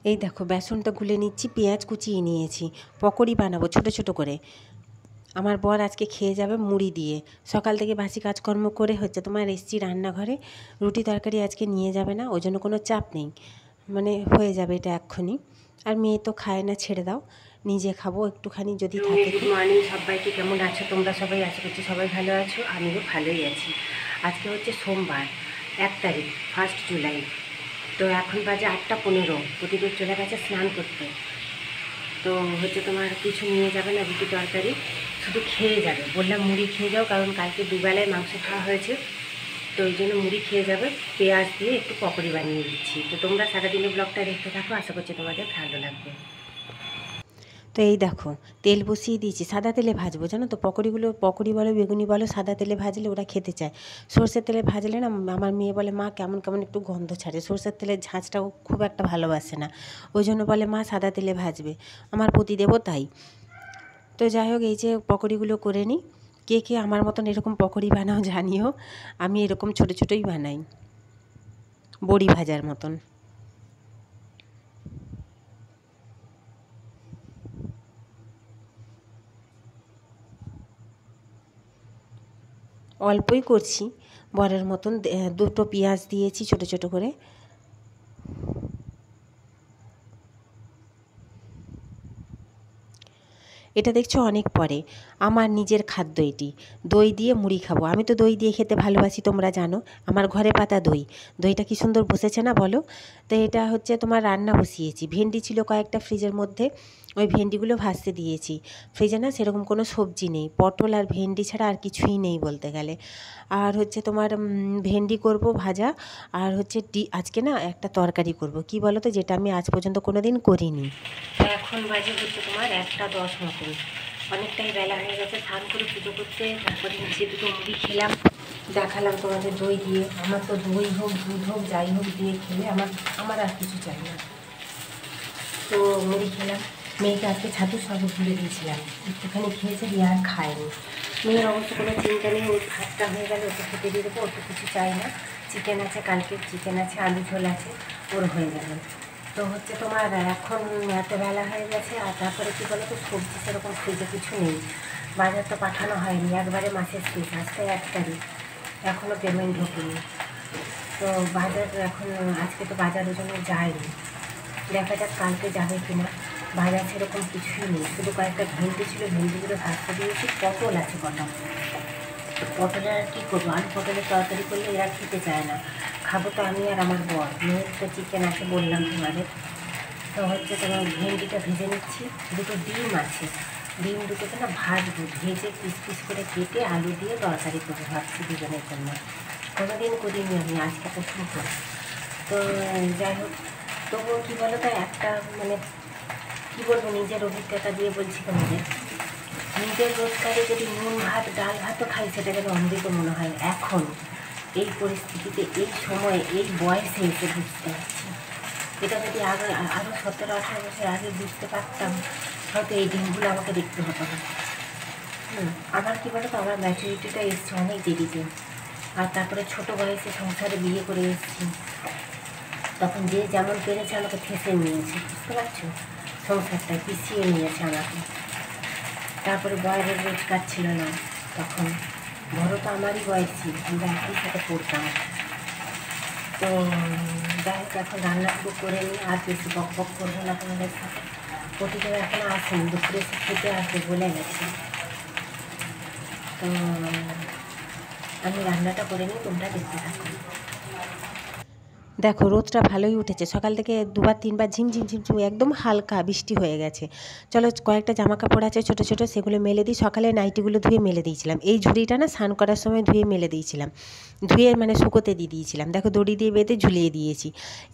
এই দেখো বেসনটা গুলে নিচ্ছি, পেঁয়াজ কুচিয়ে নিয়েছি, পকোড়ি বানাবো ছোট ছোট করে। আমার বর আজকে খেয়ে যাবে মুড়ি দিয়ে। সকাল থেকে বাসি কাজকর্ম করে তোমার এসছি রান্নাঘরে। রুটি তরকারি আজকে নিয়ে যাবে না, ওই জন্য কোনো চাপ নেই, মানে হয়ে যাবে এটা এক্ষুনি। আর মেয়ে তো খায় না, ছেড়ে দাও, নিজে খাবো একটুখানি যদি থাকে। গুড মর্নিং সবাইকে, কেমন আছো তোমরা সবাই? আশা করছি সবাই ভালো আছো, আমিও ভালোই আছি। আজকে হচ্ছে সোমবার, 1 তারিখ, 1 জুলাই। তো এখন বাজে 8:15। প্রতিদিন চলে গেছে স্নান করতে। তো তোমার কিছু নিয়ে যাবে না, রুটি তরকারি শুধু খেয়ে যাবে। বললাম মুড়ি খেয়ে যাও, কারণ কালকে দুবেলায় মাংস খাওয়া হয়েছে, তো ওই জন্য মুড়ি খেয়ে যাবে। পেঁয়াজ দিয়ে একটু পকোড়ি বানিয়ে দিচ্ছি। তো তোমরা সারাদিনের ব্লগটা দেখতে থাকো, আশা করছি তোমাদের ভালো লাগবে। তো এই দেখো তেল বসিয়ে দিয়েছি, সাদা তেলে ভাজবো জানো তো। পকোড়ি বলো বেগুনি বলো, সাদা তেলে ভাজলে ওরা খেতে চায়। সর্ষের তেলে ভাজলে না আমার মেয়ে বলে মা কেমন কেমন একটু গন্ধ ছাড়ে, সর্ষের তেলের ঝাঁঝটাও খুব একটা ভালোবাসে না, ওই জন্য বলে মা সাদা তেলে ভাজবে। আমার পতিদেবও তাই। তো যাই হোক, এই যে পকোড়িগুলো করে নিই। কে কে আমার মতন এরকম পকোড়ি বানাও জানিও। আমি এরকম ছোটো ছোটোই বানাই, বড়ি ভাজার মতন। অল্পই করছি, বরের মতন। 2টো পেঁয়াজ দিয়েছি ছোটো ছোটো করে। এটা দেখছো অনেক পরে, আমার নিজের খাদ্য এটি। দই দিয়ে মুড়ি খাবো, আমি তো দই দিয়ে খেতে ভালোবাসি, তোমরা জানো। আমার ঘরে পাতা দই, দইটা কি সুন্দর বসেছে না বলো। তো এটা তোমার রান্না বসিয়েছি। ভেন্ডি ছিল কয়েকটা ফ্রিজের মধ্যে, ওই ভেন্ডিগুলো ভাজতে দিয়েছি। ফ্রিজে না সেরকম কোনো সবজি নেই, পটল আর ভেন্ডি ছাড়া আর কিছুই নেই বলতে গেলে। আর তোমার ভেন্ডি করব ভাজা, আর আজকে না একটা তরকারি করব, কি বলো তো, যেটা আমি আজ পর্যন্ত কোনো দিন করিনি। এখন বাজে তোমার 1:10 মতন, অনেকটাই বেলা হয়ে গেছে। স্নান করে পুজো করতে, তারপরে নিচে 2টো মুড়ি খেলাম, দেখালাম তোমাদের দই দিয়ে। আমার তো দই হোক দুধ হোক যাই হোক দিয়ে খেলে আমার আর কিছু চাই না। তো মুড়ি খেলাম। মেয়েকে আজকে ছাতু সব ভুলে দিয়েছিলাম, একটুখানি খেয়েছে, দিয়ে আর খায়নি। মেয়ের অবশ্য কোনো চিন্তা নেই, ওই ভাতটা হয়ে গেলে ওকে খেতে দিয়ে দেবো, ওকে কিছু চাই না। চিকেন আছে, কালকে চিকেন আছে, আলু ঝোল আছে, ওর হয়ে যাবে। তো তোমার এখন এত বেলা হয়ে গেছে। আর তারপরে কী বলো তো, সবজি সেরকম ফ্রিজে কিছু নেই, বাজার তো পাঠানো হয়নি, একবারে মাসের শেষ, আজকে 1 তারিখ, এখনও পেমেন্ট ঢোকেনি। তো বাজার এখন, আজকে তো বাজারের জন্য যায়নি, দেখা যাক কালকে যাবে কিনা। বাজার সেরকম কিছুই নেই, শুধু কয়েকটা ভেন্ডি ছিল, ভেন্ডিগুলো ভাজতে দিয়েছি। পটল আছে কটা, পটলের আর কী করবো, আলু পটলের তরকারি করলে এরা খেতে চায় না। খাবো তো আমি আর আমার বর, মেয়ের তো চিকেন আছে বললাম তোমাদের। তো তোমার ভেন্ডিটা ভেজে নিচ্ছি। 2টো ডিম আছে, ডিম দুটোকে না ভাজবো, ভেজে পিস পিস করে কেটে আলু দিয়ে তরকারি করবো ভাবছি দুজনের জন্য। কোনো দিন করিনি আমি, আজকে প্রথম করি। তো যাই হোক, তবুও কী বলো তো, একটা মানে কী বলবো, নিজের অভিজ্ঞতা দিয়ে বলছি তোমাদের। নিজের রোজগারে যদি নুন ভাত ডাল ভাতও খাই, সেটা যেন অমৃত মনে হয়। এখন এই পরিস্থিতিতে, এই সময়ে, এই বয়সে এসে বুঝতে পারছি। এটা যদি আরও 17-18 বছর আগে বুঝতে পারতাম, হয়তো এই দিনগুলো আমাকে দেখতে হতো না। আবার কী বলো তো, আমার ম্যাচুরিটিটা এসছে অনেক দেরিতে। আর তারপরে ছোটো বয়সে সংসারে বিয়ে করে এসেছি, তখন যে যেমন পেরেছে আমাকে ঠেসে নিয়েছে, বুঝতে পারছো, সংসারটা পিছিয়ে নিয়েছে আমাকে। তারপরে বয়ের রোজগার ছিল না তখন, বড় তো আমারই বয়সী, আমরা একই সাথে পড়তাম। তো যাই হোক, এখন রান্নাগুলো করে নিই, আর বেশি বক বক করবো না তোমাদের সাথে। প্রতিদিন এখনও আসেন, দুপুরে এসে খেতে আসবে বলে গেছে। তো আমি রান্নাটা করে নিই, তোমরা দেখতে থাকো। দেখো রোদটা ভালোই উঠেছে, সকাল থেকে 2-3বার ঝিমঝিম ঝিমঝিম একদম হালকা বৃষ্টি হয়ে গেছে। চলো কয়েকটা জামা কাপড় আছে ছোটো ছোটো, সেগুলো মেলে দিই। সকালে নাইটিগুলো ধুয়ে মেলে দিয়েছিলাম, এই ঝুড়িটা না স্নান করার সময় ধুয়ে মেলে দিয়েছিলাম, ধুয়ে মানে শুকোতে দিয়ে দিয়েছিলাম। দেখো দড়ি দিয়ে বেঁধে ঝুলিয়ে দিয়েছি,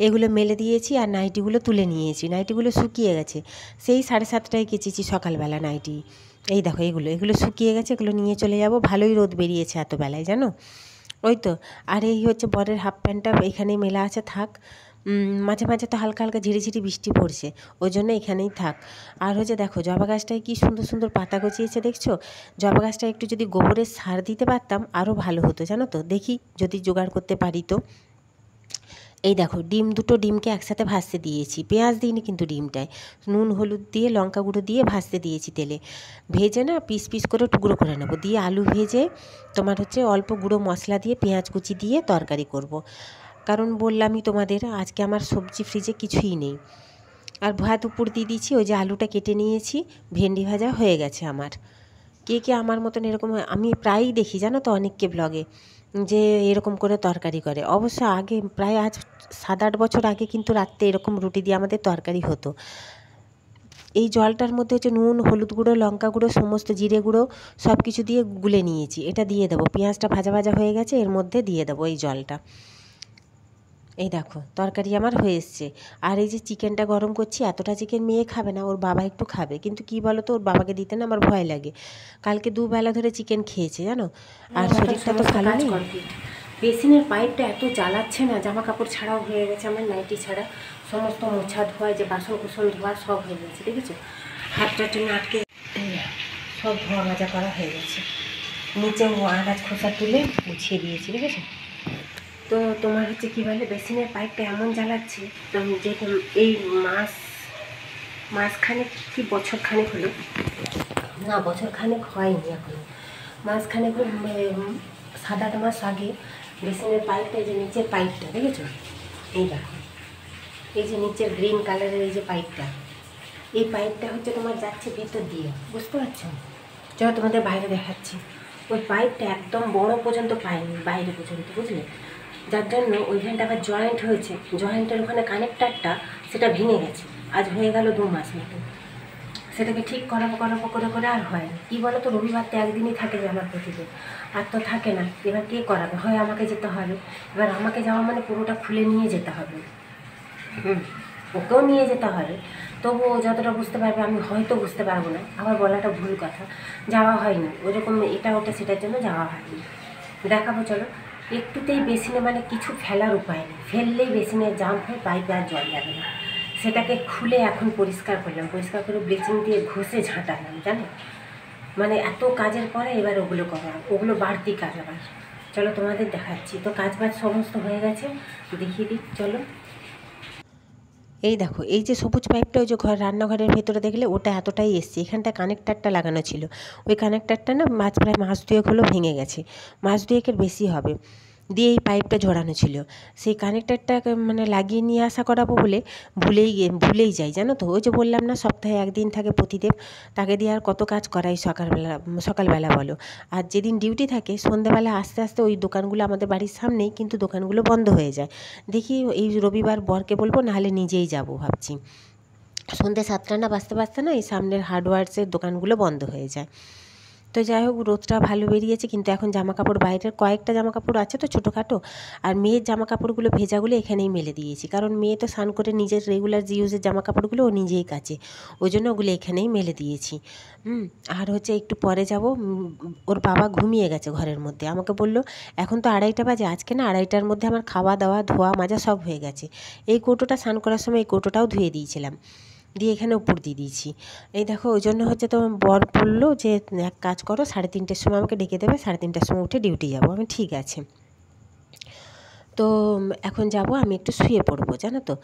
এগুলো মেলে দিয়েছি। আর নাইটিগুলো তুলে নিয়েছি, নাইটিগুলো শুকিয়ে গেছে। সেই 7:30টায় কেচেছি সকালবেলা নাইটি। এই দেখো এগুলো শুকিয়ে গেছে, এগুলো নিয়ে চলে যাব। ভালোই রোদ বেরিয়েছে এত বেলায় জানো। ওই তো। আর এই বরের হাফ প্যান্টটা এখানেই মেলা আছে, থাক। মাঝে মাঝে তো হালকা হালকা ঝিরিঝিরি বৃষ্টি পড়ছে, ওই জন্য এখানেই থাক। আর দেখো জবা গাছটায় কী সুন্দর সুন্দর পাতা গজিয়েছে দেখছো। জবা গাছটায় একটু যদি গোবরের সার দিতে পারতাম আরও ভালো হতো জানো তো। দেখি যদি জোগাড় করতে পারি তো। এই দেখো দুটো ডিমকে একসাথে ভাজতে দিয়েছি, পেঁয়াজ দিইনি কিন্তু ডিমটায় নুন হলুদ দিয়ে লঙ্কা গুঁড়ো দিয়ে ভাজতে দিয়েছি তেলে। ভেজে না পিস পিস করে টুকরো করে নেবো, দিয়ে আলু ভেজে তোমার হচ্ছে অল্প গুঁড়ো মশলা দিয়ে পেঁয়াজ কুচি দিয়ে তরকারি করব। কারণ বললামই তোমাদের আজকে আমার সবজি ফ্রিজে কিছুই নেই। আর ভাত উপর দিয়ে দিয়েছি, ওই যে আলুটা কেটে নিয়েছি, ভেন্ডি ভাজা হয়ে গেছে আমার। কে কে আমার মতন এরকম, আমি প্রায়ই দেখি জানো তো অনেককে ব্লগে যে এরকম করে তরকারি করে। অবশ্য আগে প্রায় আজ 7-8 বছর আগে কিন্তু রাত্রে এরকম রুটি দিয়ে আমাদের তরকারি হতো। এই জলটার মধ্যে হচ্ছে নুন হলুদ গুঁড়ো লঙ্কা গুঁড়ো সমস্ত জিরে গুঁড়ো সব কিছু দিয়ে গুলে নিয়েছি, এটা দিয়ে দেবো। পেঁয়াজটা ভাজা ভাজা হয়ে গেছে, এর মধ্যে দিয়ে দেবো এই জলটা। এই দেখো তরকারি আমার হয়ে এসছে। আর এই যে চিকেনটা গরম করছি, এতটা চিকেন মেয়ে খাবে না, ওর বাবা একটু খাবে, কিন্তু কি বলো তো ওর বাবাকে দিতে না আমার ভয় লাগে। কালকে 2 বেলা ধরে চিকেন খেয়েছে জানো, আর শরীরটা তো ভালো নেই। বেসিনের পাইপটা এত জ্বালাচ্ছে না, জামা কাপড় ছাড়াও হয়ে গেছে আমার, নাইটি ছাড়া সমস্ত মোছা ধোয়া, যে বাসন কুসন ধোয়া সব হয়ে গেছে, দেখেছো হাতটা টেনে আটকে সব ধোয়া মাজা করা হয়ে গেছে। নিচে আনাজ খোসা তুলে মুছিয়ে দিয়েছি, দেখেছো। তো তোমার হচ্ছে কী বলে বেসিনের পাইপটা এমন জ্বালাচ্ছে, তো যে এই মাসখানেক কি বছরখানেক হলো, না বছরখানেক হয়নি এখনো, মাসখানেক 7-8 মাস আগে বেসিনের পাইপটা, এই যে নিচের পাইপটা দেখেছো, এই দেখো এই যে নিচের গ্রিন কালারের এই যে পাইপটা, এই পাইপটা হচ্ছে তোমার যাচ্ছে ভেতর দিয়ে, বুঝতে পারছো। চলো তোমাদের বাইরে দেখাচ্ছি। ওই পাইপটা একদম বড় পর্যন্ত পায়নি, বাইরে পর্যন্ত, বুঝলে, যার জন্য ওইখানটা আবার জয়েন্ট হয়েছে, জয়েন্টের ওখানে কানেক্টারটা সেটা ভেঙে গেছে। আজ হয়ে গেল 2 মাস মতো, সেটাকে ঠিক করাবো করে করে আর হয় না। কী বলো তো, রবিবার তো একদিনই থাকে যে আমার প্রতিদিন, আর তো থাকে না। এবার কে করাবে, হয় আমাকে যেতে হবে। এবার আমাকে যাওয়া মানে পুরোটা খুলে নিয়ে যেতে হবে, ওকেও নিয়ে যেতে হবে, তবুও যতটা বুঝতে পারবে আমি হয়তো বুঝতে পারবো না, আবার বলাটা ভুল কথা, যাওয়া হয়নি ওরকম, এটা ওটা সেটার জন্য যাওয়া হয়নি। দেখাবো চলো। একটুতেই বেসিনে মানে কিছু ফেলার উপায় নেই, ফেললেই বেসিনে জাম হয়ে পাইপে আর জল যাবে না। সেটাকে খুলে এখন পরিষ্কার করলাম, পরিষ্কার করে ব্লিচিং দিয়ে ঘষে ঝাঁটালাম, জানো। মানে এত কাজের পরে এবার ওগুলো করা, ওগুলো বাড়তি কাজ আবার। চলো তোমাদের দেখাচ্ছি। তো কাজ বাজ সমস্ত হয়ে গেছে, দেখিয়ে দিই চলো। এই দেখো এই যে সবুজ পাইপটা, ওই যে রান্নাঘরের ভেতরে দেখলে ওটা এতটাই এসছে, এখানটা কানেক্টারটা লাগানো ছিল, ওই কানেক্টারটা না প্রায় মাস 2 হলো ভেঙে গেছে, মাস 2 বেশি হবে, দিয়ে এই পাইপটা জড়ানো ছিল। সেই কানেক্টারটাকে মানে লাগিয়ে নিয়ে আসা করাবো বলে ভুলেই যাই, জানো তো। ওই যে বললাম না সপ্তাহে 1 দিন থাকে প্রতিদেব, তাকে দিয়ে আর কত কাজ করাই সকালবেলা বলো। আর যেদিন ডিউটি থাকে সন্ধ্যেবেলা আস্তে আস্তে ওই দোকানগুলো আমাদের বাড়ির সামনেই, কিন্তু দোকানগুলো বন্ধ হয়ে যায়। দেখি এই রবিবার বরকে বলবো, নাহলে নিজেই যাব ভাবছি। সন্ধ্যে 7টা না বাজতে না এই সামনের হার্ডওয়্যার্সের দোকানগুলো বন্ধ হয়ে যায়। তো যাই হোক রোদটা ভালো বেরিয়েছে, কিন্তু এখন জামাকাপড় বাইরের কয়েকটা জামাকাপড় আছে তো ছোটোখাটো, আর মেয়ের জামাকাপড়গুলো ভেজাগুলো এখানেই মেলে দিয়েছি, কারণ মেয়ে তো স্নান করে নিজের রেগুলার ইউজের জামাকাপড়গুলো ও নিজেই কাচে, ওই জন্য ওগুলো এখানেই মেলে দিয়েছি। আর হচ্ছে একটু পরে যাব, ওর বাবা ঘুমিয়ে গেছে ঘরের মধ্যে, আমাকে বলল এখন তো 2:30 বাজে, আজকে না 2:30টার মধ্যে আমার খাওয়া দাওয়া ধোয়া মাজা সব হয়ে গেছে। এই কৌটোটা স্নান করার সময় এই কৌটোটাও ধুয়ে দিয়েছিলাম, দিয়ে এখানে উপর দিয়ে দিয়েছি। এই দেখো ওই জন্য হচ্ছে তোমার বর বললো যে এক কাজ করো, 3:30টার সময় আমাকে ডেকে দেবে, 3:30টার সময় উঠে ডিউটি যাবো। আমি ঠিক আছে। তো এখন যাব, আমি একটু শুয়ে পড়বো, জানো তো।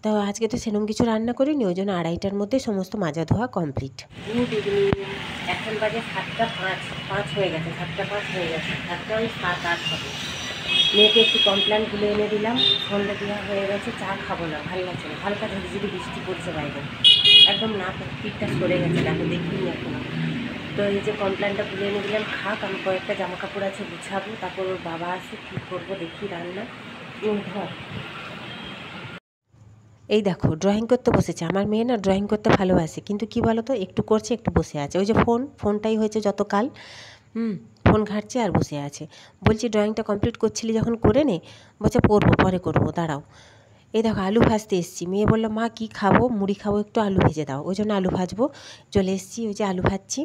তো আজকে তো সেরকম কিছু রান্না করিনি, ওই জন্য 2:30টার মধ্যে সমস্ত মাজা ধোয়া কমপ্লিট। Good evening. এখন বাজে 7:05 হয়ে গেছে, 7:05 হয়ে গেছে, 7টা ওই 7-8 হবে। মেয়েকে একটু কমপ্লেন তুলে এনে দিলাম, সন্ধ্যা দেওয়া হয়ে গেছে, চা খাবো না, ভালো লাগছে না, হালকা ঝিরিঝিরি বৃষ্টি পড়ছে বাইরে, একদম না পিঠটা সরে গেছে, দেখো দেখিনি এখনো। তো এই যে কমপ্লেনটা তুলে এনে দিলাম, খাক, আমি কয়েকটা জামা কাপড় আছে গুছাবো, তারপর ওর বাবা আসে, কী করবো দেখি রান্না। ধর এই দেখো ড্রয়িং করতে বসেছে, আমার মেয়ে না ড্রয়িং করতে ভালোবাসে, কিন্তু কি বলো তো একটু করছে একটু বসে আছে, ওই যে ফোনটাই হয়েছে যত কাল, ফোন ঘাঁটছে আর বসে আছে। বলছি ড্রয়িংটা কমপ্লিট করছিলি যখন করে নে, বলছে পড়বো পরে করবো দাঁড়াও। এই দেখো আলু ভাজতে এসেছি, মেয়ে বললো মা কী খাবো, মুড়ি খাবো, একটু আলু ভেজে দাও, ওই জন্য আলু ভাজবো চলে এসেছি, ওই যে আলু ভাজছি।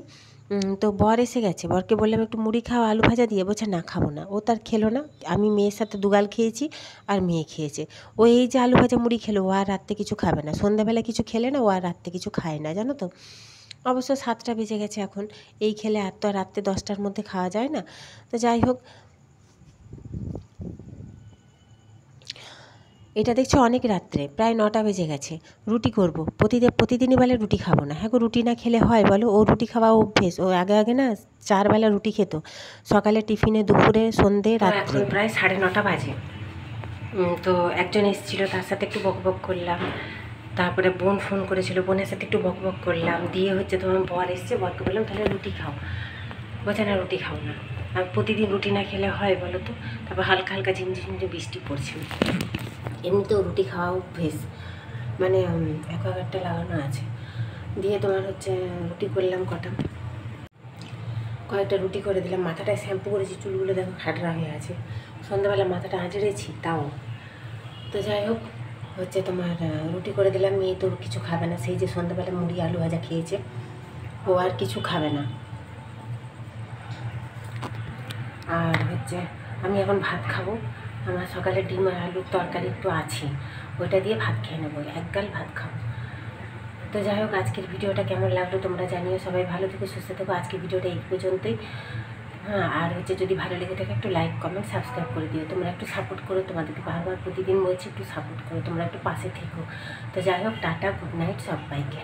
তো বর এসে গেছে, বরকে বললাম একটু মুড়ি খাও আলু ভাজা দিয়ে, বলছে না খাবো না, ও তার খেলো না, আমি মেয়ের সাথে দুগাল খেয়েছি আর মেয়ে খেয়েছে। ও এই যে আলু ভাজা মুড়ি খেলো, ও আর রাত্রে কিছু খাবে না, সন্ধ্যাবেলা কিছু খেলে না ও আর রাত্রে কিছু খায় না, জানো তো। অবশ্য 7টা বেজে গেছে এখন, এই খেলে আর তো রাত্রে 10টার মধ্যে খাওয়া যায় না। তো যাই হোক, এটা দেখছো অনেক রাত্রে, প্রায় 9টা বেজে গেছে। রুটি করব, প্রতিদিনই বলে রুটি খাবো না। হ্যাঁ গো, রুটি না খেলে হয় বলো? ও রুটি খাওয়া অভ্যেস। ও আগে না 4 বেলা রুটি খেত, সকালে, টিফিনে, দুপুরে, সন্ধে, রাত্রে। প্রায় 9:30 বাজে। তো একজন এসেছিলো, তার সাথে একটু বকবক করলাম। তারপরে বোন ফোন করেছিল, বোনের সাথে একটু বকবক করলাম। দিয়ে হচ্ছে তোমার বর এসছে, বরকে বললাম তাহলে রুটি খাও। বলছে না, রুটি খাও না। আর প্রতিদিন রুটি না খেলে হয় বলো তো? তারপর হালকা হালকা ঝিমঝিম বৃষ্টি পড়ছিল। এমনিতেও রুটি খাওয়া অভ্যেস, মানে অ্যাকোয়াগার্ডটা লাগানো আছে। দিয়ে তোমার হচ্ছে রুটি করলাম কয়েকটা রুটি করে দিলাম। মাথাটায় শ্যাম্পু করেছি, চুলগুলো দেখো খাটরা হয়ে আছে। সন্ধ্যাবেলা মাথাটা আঁচড়েছি তাও। তো যাই হোক, হচ্ছে তোমার রুটি করে দিলাম। মেয়ে তো কিছু খাবে না, সেই যে সন্ধ্যাবেলা মুড়ি আলু ভাজা খেয়েছে, ও আর কিছু খাবে না। আর হচ্ছে আমি এখন ভাত খাবো। আমার সকালে ডিম আর আলুর তরকারি একটু আছে, ওইটা দিয়ে ভাত খেয়ে নেবো, এক গাল ভাত খাবো। তো যাই হোক, আজকের ভিডিওটা কেমন লাগলো তোমরা জানিও। সবাই ভালো থেকো, সুস্থ থেকো। আজকের ভিডিওটা এই পর্যন্তই। হ্যাঁ, আর হচ্ছে যদি ভালো লেগে থাকে একটু লাইক, কমেন্ট, সাবস্ক্রাইব করে দিও। তোমরা একটু সাপোর্ট করো, তোমাদেরকে বারবার প্রতিদিন বলছি একটু সাপোর্ট করো, তোমরা একটু পাশে থেকো। তো যাই হোক, টাটা, গুড নাইট সবাইকে।